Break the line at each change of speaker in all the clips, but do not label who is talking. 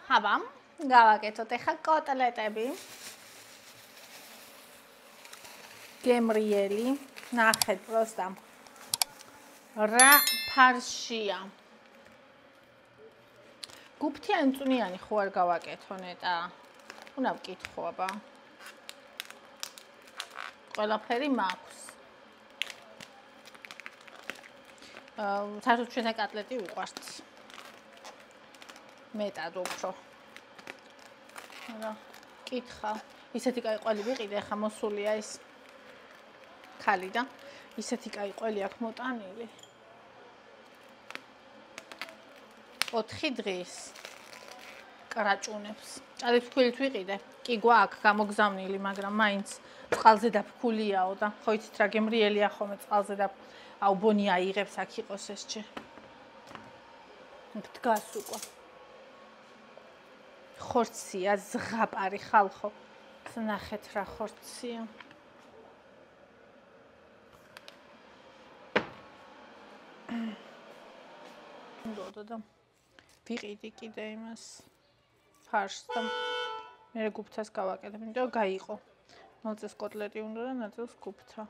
ჰავა, გავაკეთოთ ახლა კოტლეტები. გემრიელი, ნახეთ პროსტა. რა ფარშია. გუფთიანი წვნიანი ხო არ გავაკეთო ნეტა. უნდა ვკითხო აბა. ყველაფერი მაქვს. საერთოდ ჩვენთან კოტლეტი უყვართ. მეტად უფრო. რა, კითხა. ისეთი კაი ყველი ვიყიდე, ხა მოსულია ის ხალი და ისეთი კაი ყველი აქვს მოტანილი. 4 დღის კრაჭუნებს. ჭადებს ფქვილით ვიყიდე. კი გვაქვს გამოგზავნილი, მაგრამ მაინც წყალზე დაფქულიაო და ხო იცით რა გემრიელია ხოლმე წყალზე და აუ ბონი აიღებს აქ იყოს ეს ჭე. დგას უკვე. ხორცია, ზღაპარი ხალხო. ნახეთ რა ხორცია. და ვიყიდი კიდე იმას ფარშს და მე გუფთას გავაკეთებ, იმიტომ გაიყო. ნაწილს კოტლეტი უნდა და ნაწილს გუფთა.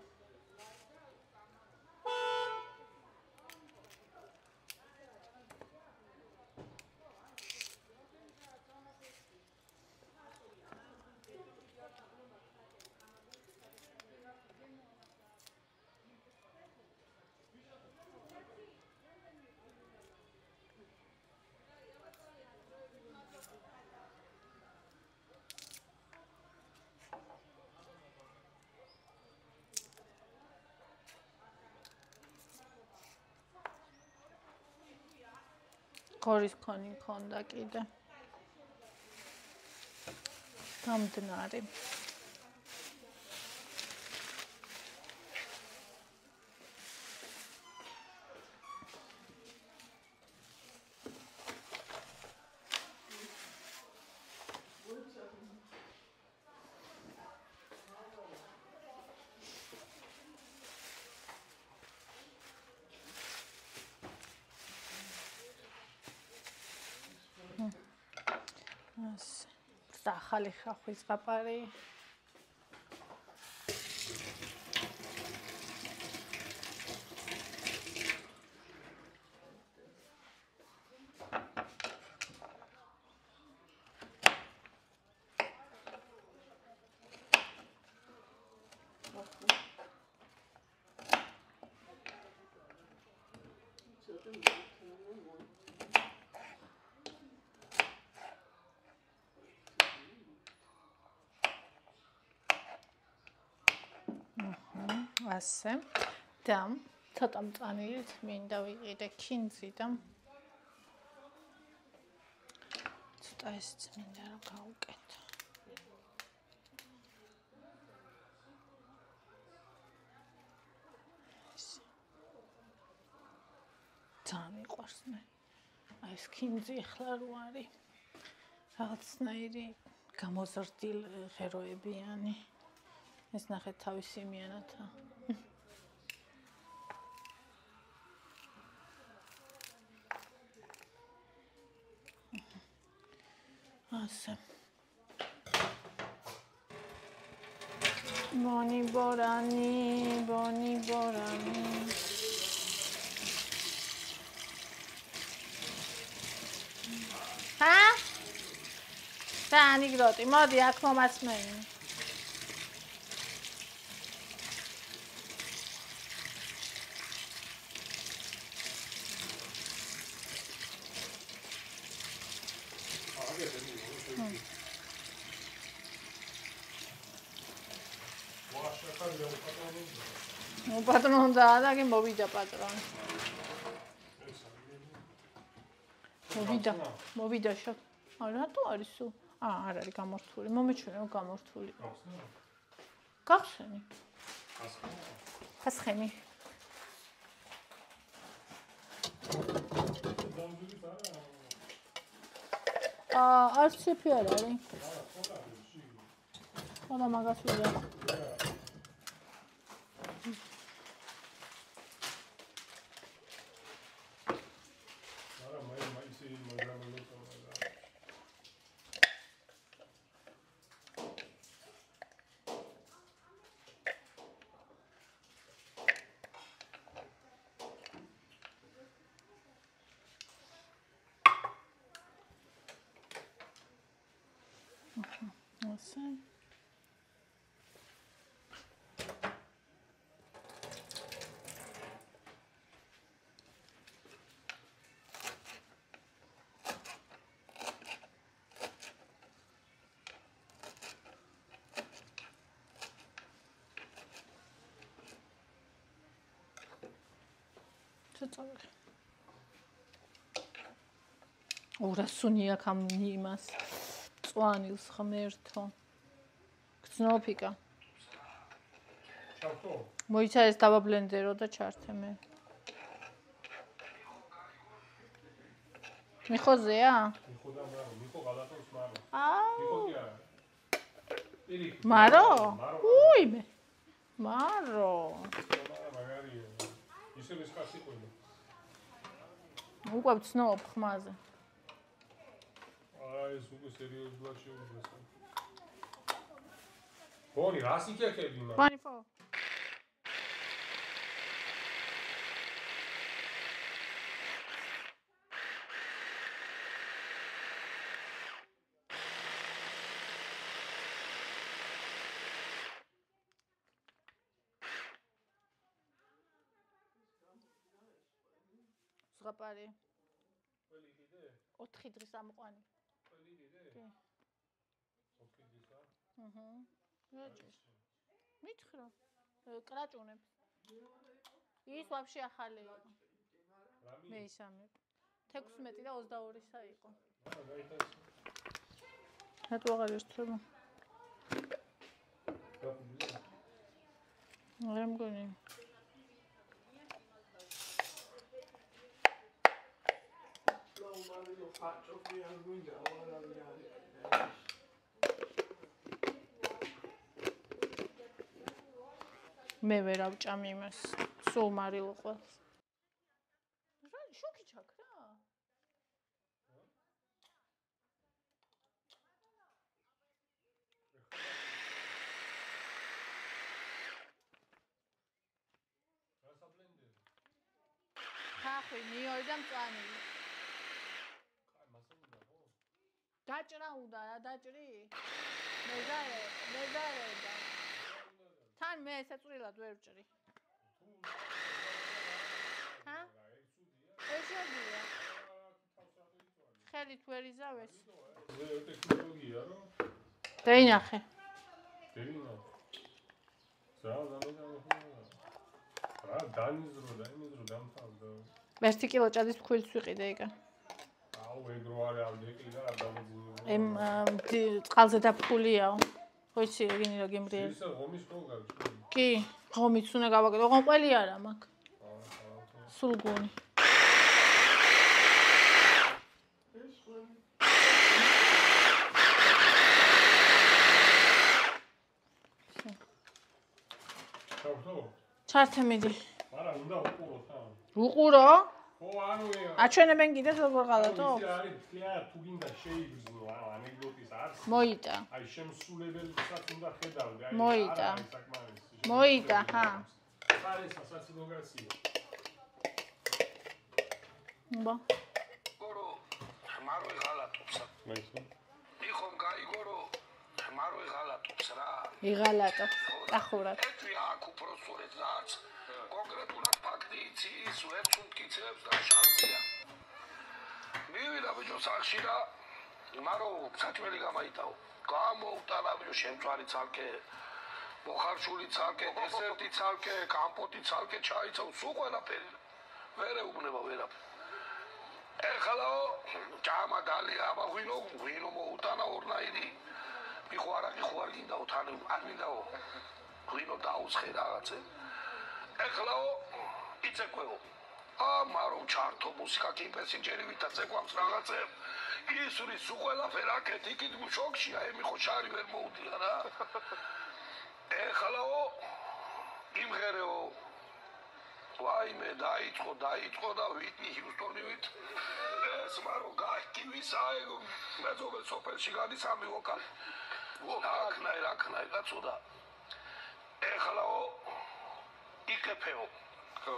გორის კონი მქონდა კიდე. გამდნარი. ახალი ხახვის ზღაპარი. ასე და ცოტა მწანილით მინდა ვიყიდე ქინძი და ცოტა ესეც მინდა რომ გავუკეთო. ძალიან მიყვარს მე. აი ეს ქინძი ახლა რო არის რაღაცნაირი გამოზრდილ ღეროებიანი. ეს ნახეთ თავისი იმიანათა. ასე. ბონი ბორანი. ჰა? დაანიგროტი, მოდი აქ მომაცმენი. პატრონ და კი მოვიდა პატრონი. მოვიდა შო. რატო არის სულ? არ არის გამორთული. მომეჩვენა რომ გამორთული. გახსენი. ხასხენი. არც ციფი არ არის. ხოდა მაგას ვიდა. ასე. ურასუნია ხამ იმას წვანილს ხმერთო გწნობიკა
ჩავთო
მოიცა ეს დავაბლენდერო და ჩართე მე მიხოზეა
მიხო და მარო მიხო გალატოს მარო
აა
მიხო კი არა ირი
მარო უიმე მარო
მაგარია ისე მისკასი ყოლო
უკვე ვცნობ ხმაზე
ეს უკვე სერიოზულად შეუძლეს. გონი რას იქექები მაგ?
პანიფო. ზღაპარი.
ყველი კიდე?
4 დღის ამყვანი.
ყველი კიდე?
კი.
4 დღისა?
რაჭის. მითხრა. კრაჭუნებს. ის ვაფშე ახალი იყო. მე ისამე. 16 და 22-სა იყო.
გაიტაცე.
რატო აღარ ერთვება? არა მგონი. მე ვერ ავჭამი იმას. სულ მარილო ყველს. რა შოქი ჩაქრა? ხახვი ნიოი და მწვანილი. დაჭრა უნდა რა დაჭრი? მეზარე და თან მე ესაწვრილად ვერ ვჭრი. ჰა? ესოდია. ხელით ვერ იზავეს.
זה טכנולוגיה, לא?
დაინახე.
რა დანიზრო დამთავრდა.
1 კილო ჭადის ფქვილს ვიყიდე ეკა.
აუ ეგრო არის ალდეკი და დამძინო.
ემ წყალზე დაფქულიაო. ხო იცი რეგინი რა გემრიელი.
ისე ღომის ხო გავჭი.
კი, ღომიც უნდა გავაკეთო. ღომყველი არა მაქვს. სულგუნი. ჩართე მიდი.
არა, უნდა უყურო თან.
უყურო?
ხო, ანუ
აჩვენებენ კიდეს როგორ ღალატო?
ის არის ფლია თუ გინდა შეიგრძნო, ანუ ანეკდოტის არის.
მოიტა.
აი შემსრულებელსაც უნდა ხედავდე, აი
მოიტა.
არა საკმარისი.
მოიტა, ჰა.
ხარესა საცილოგრაფია.
ბა.
გორო, ხმარვე ღალატობს.
მაიცო.
იხომ გაიგორო, ხმარვე ღალატობს რა.
იღალატო. ახურად.
ეთვი აქ უბრალოდ რაც კონკრეტულად ფაქტი იცის, ვერც უმტკიცებს და შანსია. მივიდა ბიჭო სახში და მარო საჭმელი გამაიტაო. გამოუტანა ბიჭო შემწვარი ცალკე, მოხარშული ცალკე, დესერტი ცალკე, კამპოტი ცალკე, ჩაიცა, სულ ყველაფერი. ვერ ეუბნება ვერაფერი. ეხლაო ჭამა დალია აღვინო, ვინო მოუტანა ორნაირი. მიხوارაკი ხوار გინდაო თან არ მინდაო. ვინო დაუცხე რაღაცე. ეხლაო იცეკვეო. მარო ჩართო მუსიკა კიმპესინჯერი ვითა ცეკვამს რაღაცე. ისური სულ ყველაფერი აქეთ იქით შოქშია, ემი ხო შარი ვერ მოუდია რა. ეხლაო იმღერეო ვაიმე დაიწყო და ვიტნი ჰიუსტონივით ეს მარო გაიქივისა ეგ მეძობელ სოფელში გადის ამი ვოკალი აქნაირ გაწოდა ეხლაო იქეფეო ხო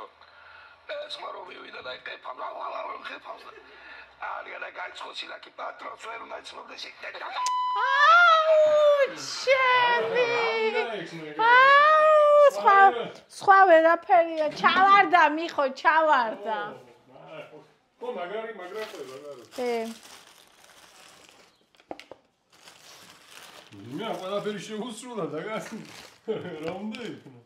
ეს მარო მივიდა და იქეფა ხეფავს ალიანა გაიწყო სილაკი პატრონს ვერ უნდა იცნობდეს იქ
სხვა ვერაფერია ჩავარდა მიხო ჩავარდა
ხო მაგარი მე ყველაფერი შეუსრულა დაგას რა უნდა იქნა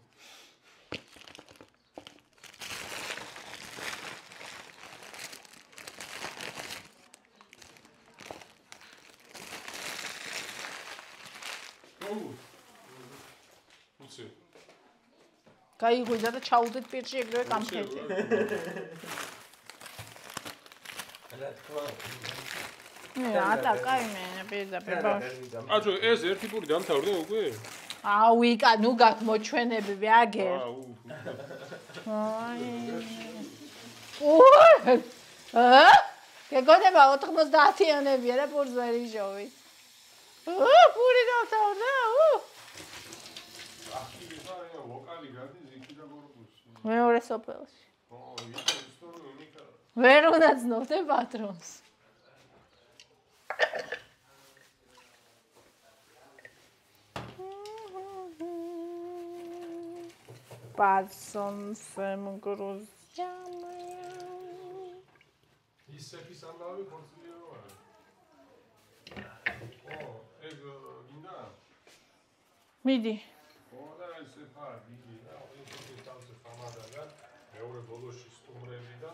გაიღვიძა და ჩაუდეთ პირში ეგრევე კამფეტი. რა კაი მე პირდაპირ ბავშვი.
აჩო ეს ერთი პური დამთავრდა უკვე?
აუიკა ნუ გაქმოჩვენები აგერ. გეგონება 90-იანებია და პურს ვერ იშოვი. პური დამთავრდა. მეორე სოფელში. ვერ უნდა ცნობდე პატრონს. პაცონს მგრუზიამა.
ისეთი სამბავი ხორცლიო არა. ეგ გინდა?
მიდი.
და ესე ხარ, მიდი რა, ის თავზე ხამადა და მეორე ბოლოში სტუმრები და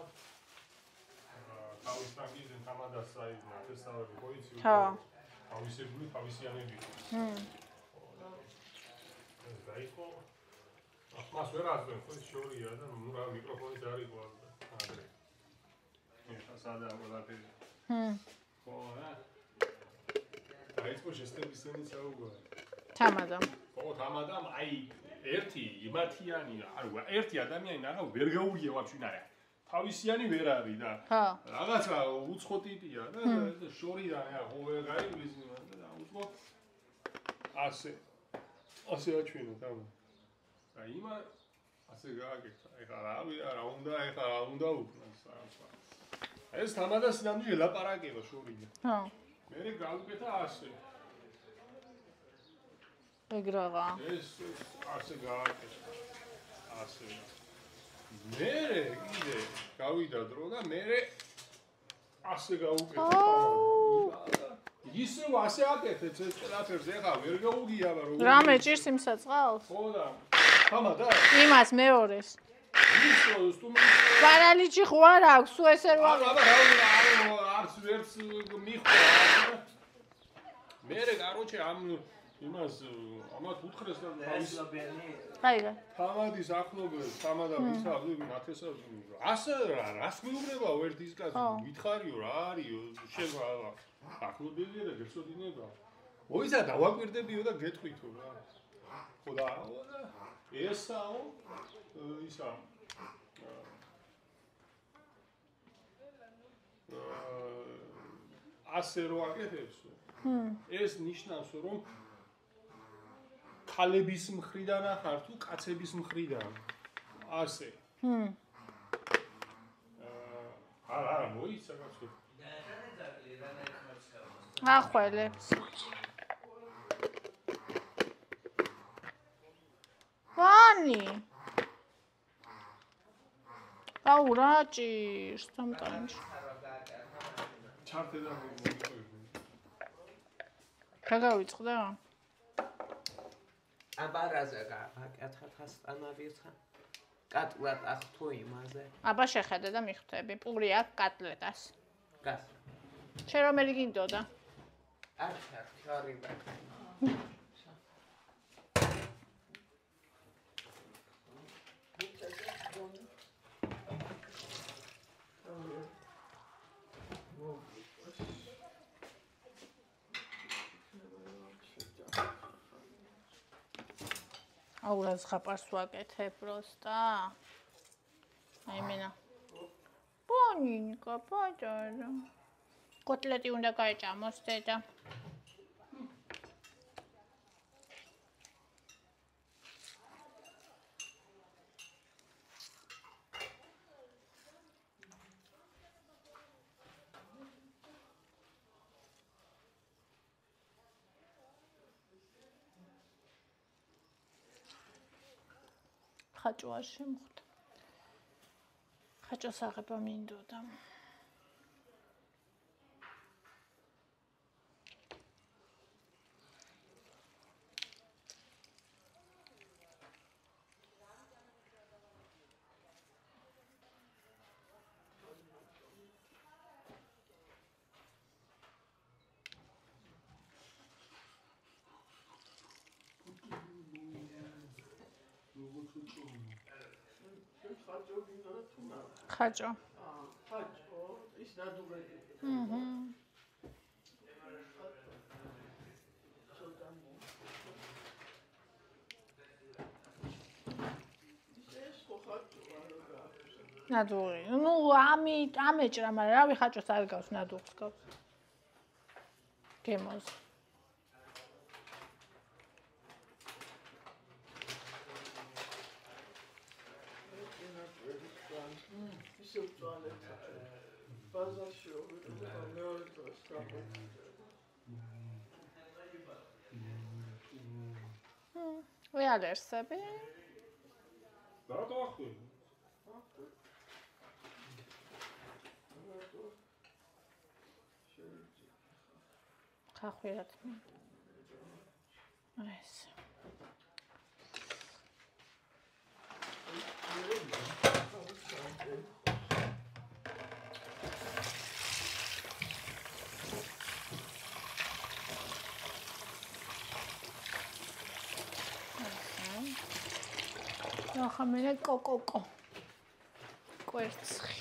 თავის ტანგიზენ ხამადას აი ნათესავები ყოიცი უკვე თავისებული თავისიანები იყო. ეს დაიწყო მას ვერ აზრენ ხო ის შორია და ნუ რა მიკროფონით არ იყო ადრე. ეს სადა ყველაფერი. ხო რა. დაიწყო შეესტებისენი საუბარი.
თამადამ.
ხო თამადამ აი ერთი იმათიანი ერთი ადამიანი აღარ ვერ გაურია ვაფშინარა. თავისიანი ვერ არის და რაღაცა უცხო ტიპია და შორიდან ხო ვერ გაიგლის და უცხო ასე აჩვენო თამ. აი იმა ასე გააკეთა. ეხლა რა უნდა უკნას ეს თამადას ნამდვილად ლაპარაკება შორიდან. მე გავუკეთა ასე.
ეგრაღა.
ეს ასე გააკეთა. ასე. მე კიდე გავიდა დრო და მე ასე გავუკეთა. ისევ ასე აკეთეთ ეს ყველაფერს ეხა ვერ გაუგია რა როგორ.
რამე ჭირს იმ საწყალს?
ხო და თამადა.
იმას მეორეს.
ისო სტუმრი.
პარალიჭი ხო არ აქვს, სულ ესე რა.
აბა რა არც ვერც მიხვდა. მე კაროჩე ამ იმას ამათ უთხრეს და
აიგა.
თამადის ახლობლებს თამადა ვიცავდი ნათესავს. ასე რას მიუღება ერთ ის კაცი გითხარიო რა არისო შევა ახლობელია და გეცოდინება. ოისა დავაკვირდებიო და გეტყვითო რა. ხო და ესაო ისა ასე რო აკეთებსო. ეს ნიშნავს რომ ქალების მხრიდან ახარ თუ კაცების მხრიდან ასე არა მოიცა კაცო
ახველებს ვანი აუ რა ჭირს თამტანში
ჩარტე და მოიყვები
გაგავიწყდა
აბარაზე გაკეთათ ასტანავიცა კატლეტ ახ თუ იმაზე
აბა შეხედე და მიხვდები პური აქვს კატლეტას
გას
შენ რომელი გინდოდა
არჩა ჩარი ბაკა
აუ რა ზღაპარს ვაკეთე პროსტა აი მენა პონინკა პაჭარა კოტლეტი უნდა გაეჭამოს დედა ხაჭო არ შემხვდა. ხაჭოს აღება მინდოდა. ხაჭო.
ხაჭო, ის ნადუღები.
ნადუღი. ნუ ამეჭრა, მაგრამ რავი ხაჭოს არ გავს ნადუღს გავს. გემოს.
ისე ვწვალეთ ბაზარში მეორე დროს
ვე ალერსები?
დაახვი.
ხახვირად. ეს. ახლა მე კოკოკო. კვერცხი.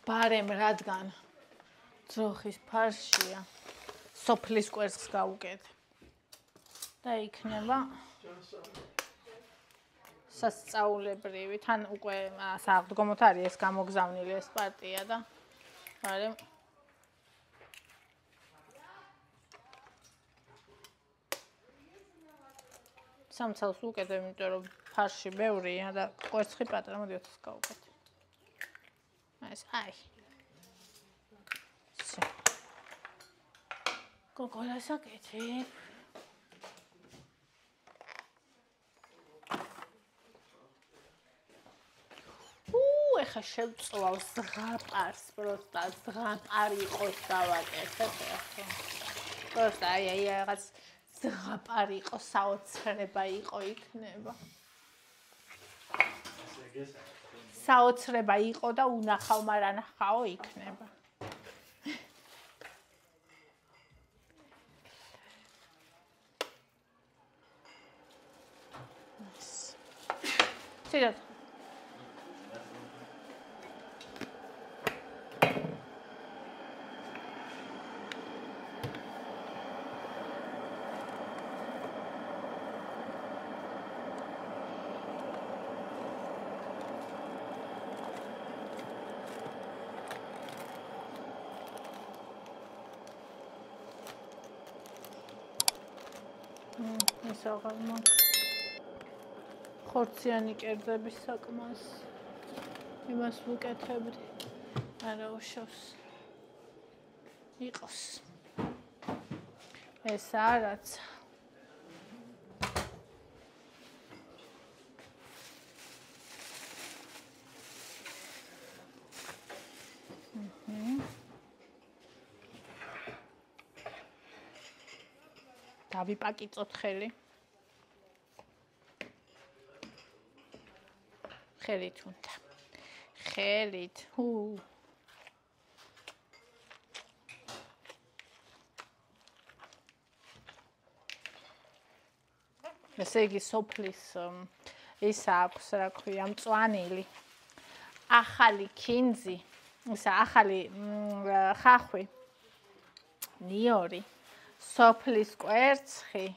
ბარემ რადგან ძროხის ფარშია სოფლის კვერცხს გავუკეთე და იქნება სასწაულებრივი თან უკვე სააღდგომოთ არის ეს გამოგზავნილი ეს პარტია და ბარემ სამცალს უკეთებ იმიტომ რომ ფარში ბევრია და კვერცხი პატარა მოდი ოთს გავუკეთე ეს აი კოკოლას აკეთებ ეხა შევწვალ ზღაპარს პროსტა ზღაპარი იყოს დავაკეთებ ახლა პროსტა აი რაღაც ზღაპარი იყოს საოცრება იყო იქნება საოცრება იყო და უნახავ, მაგრამ ნახაო იქნება. სიდათ. აღარ მაქვს ხორციანი კერძების საკმას იმას ვუკეთებდი არა უშავს იყოს ეს არაც დავიპაკიწოთ ხელი ხელით უნდა ხელით ესე იგი სოფლის ის აქვს რა ქვია მწვანილი ახალი ქინძი ისა ახალი ხახვი ნიორი სოფლის კვერცხი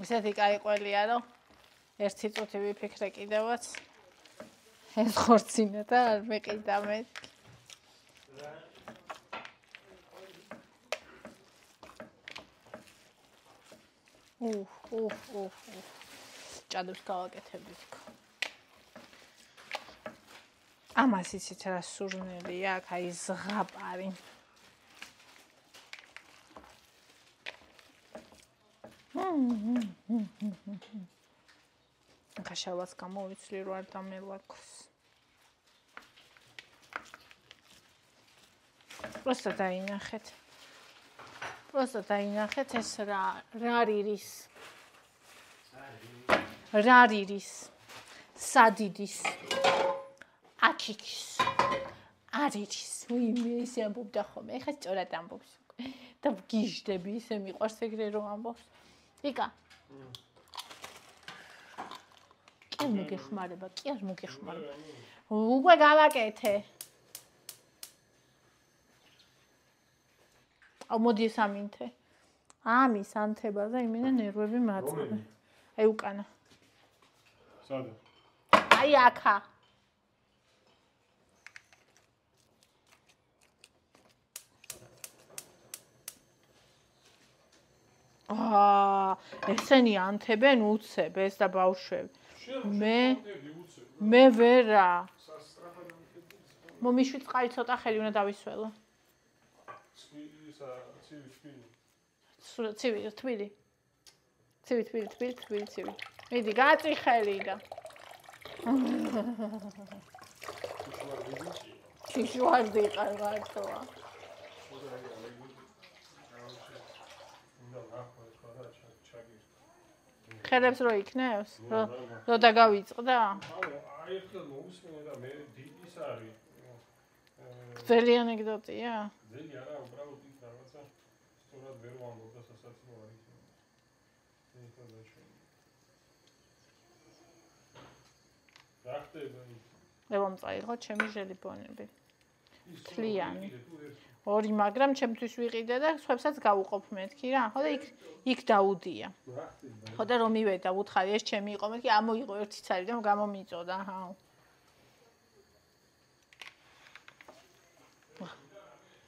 ისეთი კაი ყველია, რომ ერთი წუთი ვიფიქრე კიდევაც. ეს ხორცინა და არ მეყიდა მეთქი. ჭადებს გავაკეთებდი თქო. ამას იცით რა სურნელია, აქ აი ზღაპარი. ხაშავას გამოვიცვლი რო არ დამელაქოს. просто დაინახეთ. просто დაინახეთ ეს რა რირის. რა რირის. სადიდის. აკიქის. არირის. უიმე ისე ამბობდა ხოლმე. ეხლა სწორად ამბობს. და გიჟდები ისე მიყვარს ეგრე რომ ამბობს. იკა. კი არ მოგეხმარება, კი არ მოგეხმარება. უკვე გავაკეთე. აუ მოდი ეს ამინთე. ამის ანთებაზე იმენა ნერვები მაწყობენ. აი უკანა.
სადა?
აი აქა. ესენი ანთებენ უცებ ეს და ბავშვები. მე ვერა. მომიშვი წყალი ცოტა ხელი უნდა დავისველო. ცივი, თბილი. ცივი. მიდი, გაწი ხელი და. შიშვარდი იყარ მართლა. ხელებს რო იქნევს? რო დაგავიწყდა?
აი ახლა მოусმენე და მე ის არის.
ძელი ანეკდოტია?
ძელი არა, უბრალოდ ის რაღაცა სწორად ვერ ვამბობ და სასაცილო არის. ეხლა დაჩვენე. რა ხდება ის?
ევამ წაიღო ჩემი ჟელიბონები. თლიანი. ორი, მაგრამ ჩემთვის ვიყიდე და სხვებსაც გავუყოფ მეთქი რა. ხო და იქ დაუდია. ხო და რომ მივედა უთხარი ეს ჩემი იყო მეთქი ამოიღო ერთი ცარი და გამომიწოდა ჰა.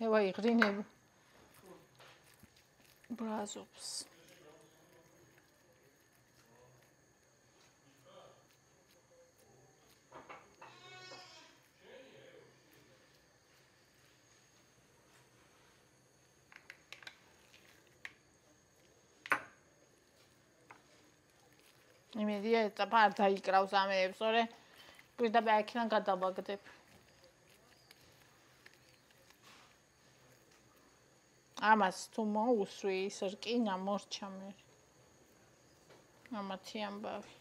ევაი ღრინები. ბრაზობს. იმედია ეტაპა არ დაიკრავს ამეებს, ორე პირდაპირ აქედან გადავაგდებ. ამას თუ მოусვი ის რკინა მორჩა მე. ამათი ამბავი.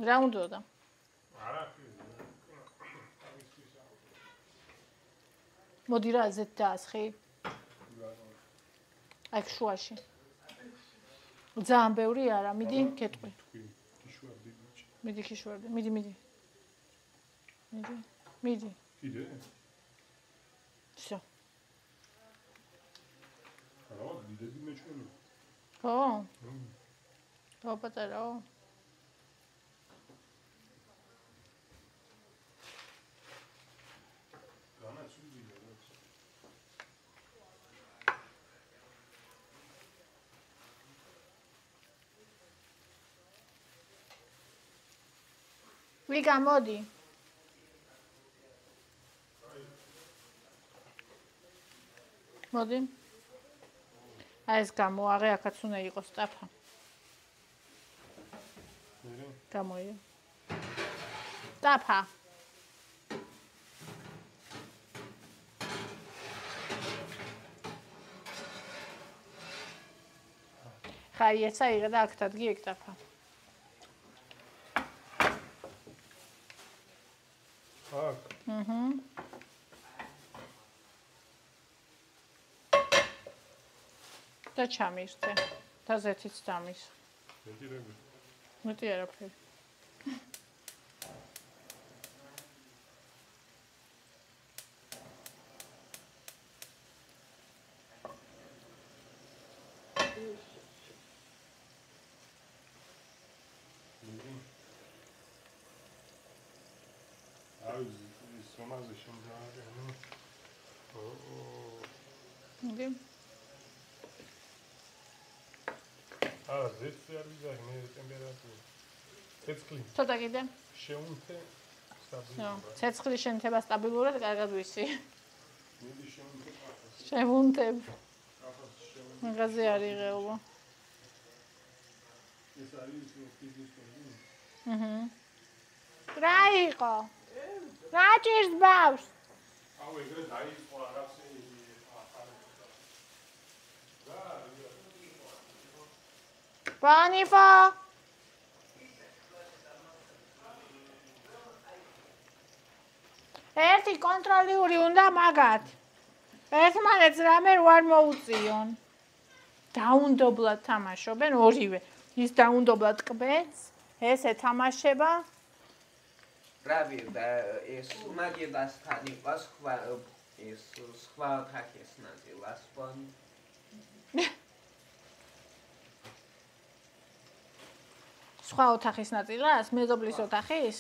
რა უნდა? მოდი რა ზეთ დაასხი. აქ შუაში. ძალიან ბევრი არა, მიდი, გეტყვი. მიდი ქიშვარდი, მიდი.
კიდე?
всё.
რა, დიდები მეჩვენე.
ხო? პატარაო. ვიკა მოდი. მოდი. აი ეს გამოაღე, აქაც უნდა იყოს ტაფა. გამოიო. ტაფა. ხაი ესა იღე და აქ დადგი ეგ ტაფა.
აქ.
და ჩამირთე. და ზეთიც დამის.
მეტი რები.
მეტი არაფერი.
სომაზე შემდგარი,
დი.
ზეცი არ ვიზარი, მე ტემპერატურა. ცეცხლი.
ცოტა კიდე.
შეუნთე სტაბილურად.
ნო, ცეცხლის შენთება სტაბილურად კარგად ვიცი.
მიდი შეუნთე ყაფას.
შევუნთებ.
ყაფას შეუნთე.
მაგაზე არ იღელვა.
ეს არის ფიზიკური.
რა იყო? რა ჭირს ბავს?
აუ ეგრე დაიწყო რაღაცე
ბანიფა ერთი კონტროლიური უნდა მაგათ. ერთმანეთს რამე არ მოუწიონ. დაუნდობლად თამაშობენ ორივე. ის დაუნდობლად კვეთს, ეს ეთამაშება.
რავი და ეს მაგედასთან იყოს სხვა ეს სხვა ოთახის ნაწილას პონ
სხვა ოთახის ნაწილას? მეზობლის ოთახის?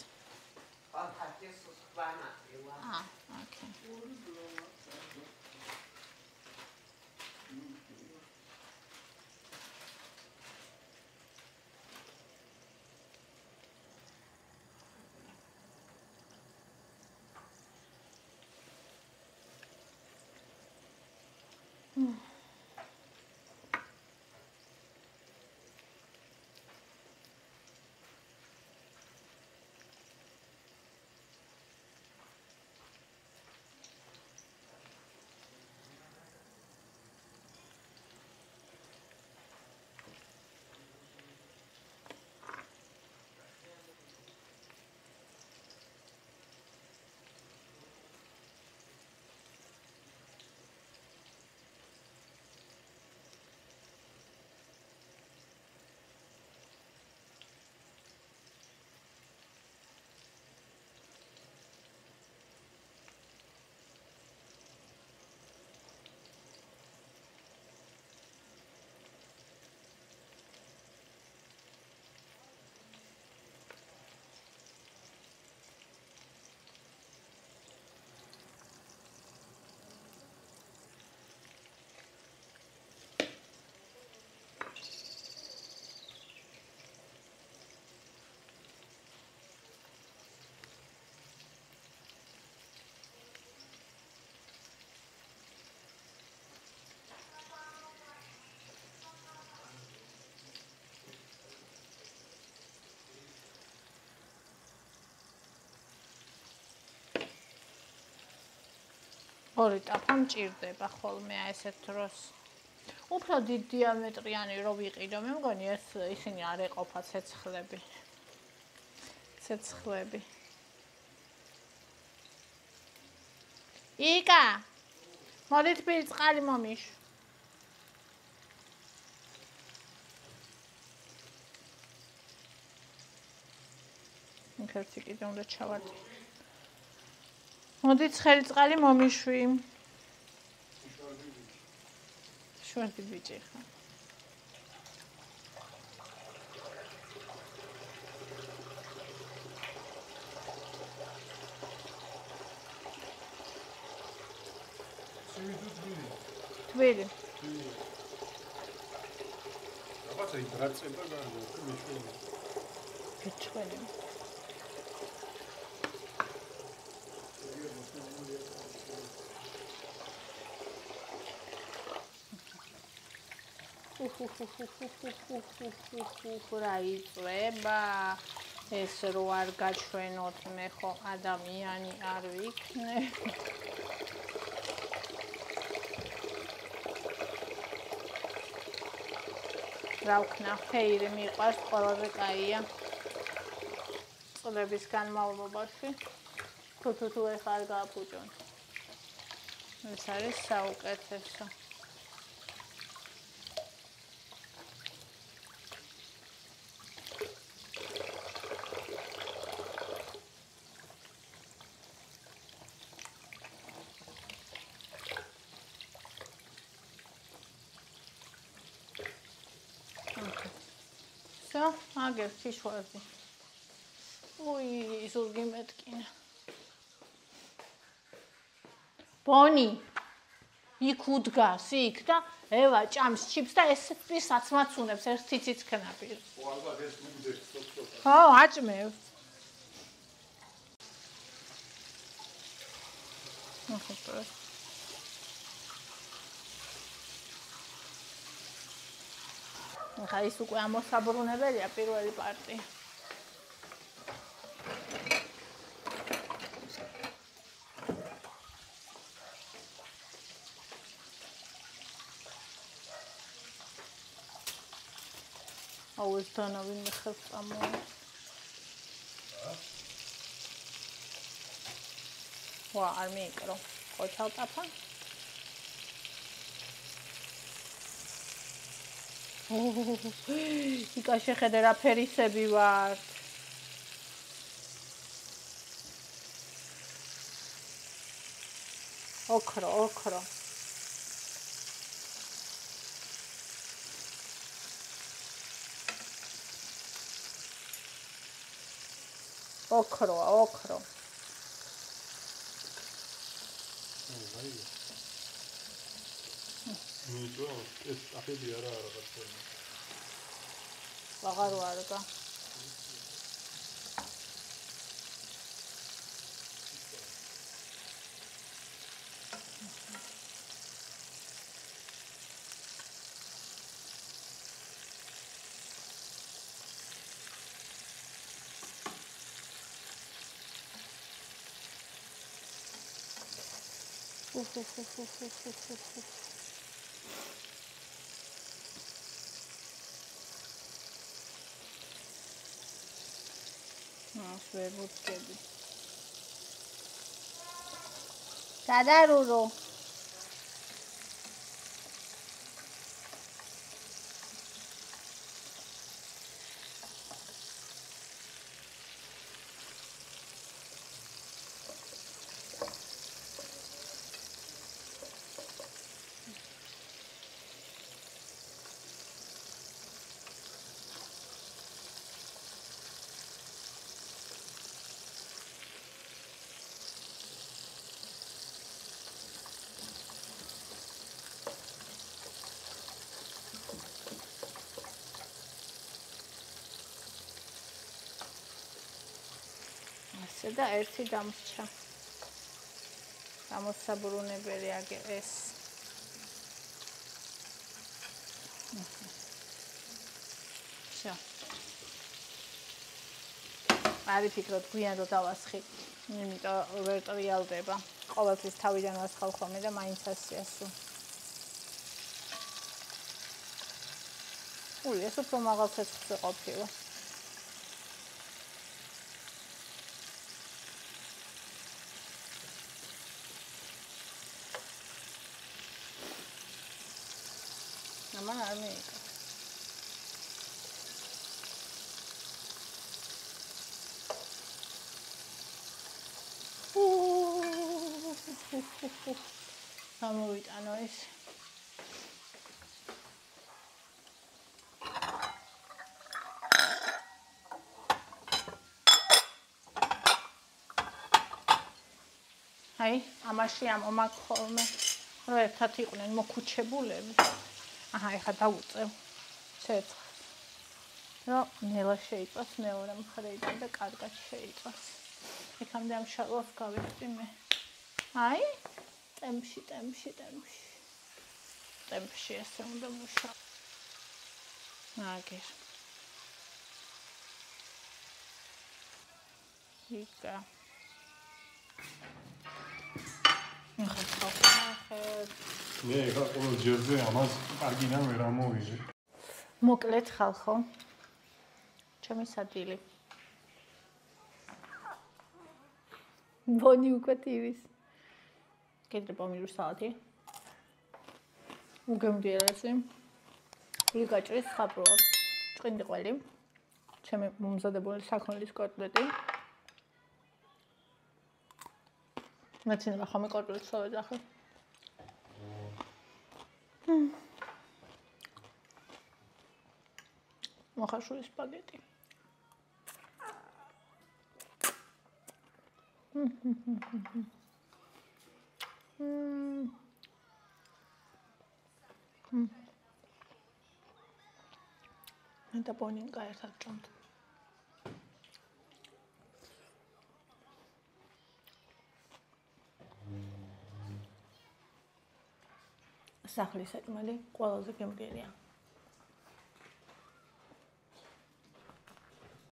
ოთახის სხვა ნაწილა.
ოკეი. ორი ტაფა მჭირდება ხოლმე ესეთ დროს. უფრო დიდ დიამეტრიანი რო ვიყიდო, მე მგონი ეს ისინი არ ეყოფა ცეცხლები. ცეცხლები. იკა. მოდი თბილი წყალი მომიშ. იქერთი კიდე უნდა ჩავარდი. მოდი ცხელი წყალი მომიშვი. შვარდი ბიჭი ხარ. თბილი.
რაღაცა იბრაცება გარდა, მიშველი.
ფიჩველი. რა იწვება ეს რო არ გაჩვენოთ მე ხო ადამიანი არ ვიქნე რა ვქნა ფეირი მიყვარს ყველაზე კაია წლების განმავლობაში თუ ეხლა არ გააფუჭონ ეს არის საუკეთესო Всё, აგერ ქიშვარდი. უი, ზურგი მეტკინა. ბონი. იქ უდგას, იქ და ევა ჭამს ჩიპს და ეს ვისაც მაცუნებს ერთი ციცქნაპი.
ო, ალბათ ეს მიგდებს სოფტო.
ხო, აჭმევ. ახლა ის უკვე ამოსაბრუნებელია პირველი პარტია. აუ ეს თანავინმე ხელს წამოვა. ვა, არ მიიკრო. ყოჩალტაფა. იკა შეხედე რა ფერისები ვარ. ოქრო. ოქრო.
მიტო ეს აფები არა რაღაცა.
აღარ ვარგა. ვერ ვუდგები. გადარულო. და ერთი დამრჩა. გამოსაბრუნებელი აგერ ეს. всё. არი ფიქრობ გვიან რომ დავასხი. იმიტომ ვერ ტრიალდება. ყოველთვის თავიდან ვასხავ ხოლმე და მაინც ასია სულ. უი, ეს უფრო მაღალ ცეცხლზე ყოფილა. მან არ მიიღო. გამოვიტანო ეს. აი, ამაში ამომაქ ხოლმე, რომ ერთად იყვნენ მოკუჩებულები. აჰა, ეხლა დავუწევ ცეცხლს. რომ ნელა შეიწვას მეორე მხრიდან და კარგად შეიწვას. ეხამდე ამ შალოს გავიხდი მე. აი, ტემპში. ტემპში ესე უნდა მუშაო. აგერ. იკა.
მე ხა ყოველ ჯერზე ამას კარგიდან ვერ ამოვიღე.
მოკლედ ხალხო. ჩემი სადილი. ბონი უკვე ტივის. კიდე პომიდორი სალატი. უგემდიერესი. იგაჭრის ხაბროა. ჭყინდი ყველი. ჩემი მომზადებული საქონლის კოტლეტი. მეცინება ხომე კოტლეტს ვეძახი. მოხარშული სპაგეტი. მე და პონინკა ერთად ჭამთ. სახლის საჭმელი ყველაზე გემრიელია.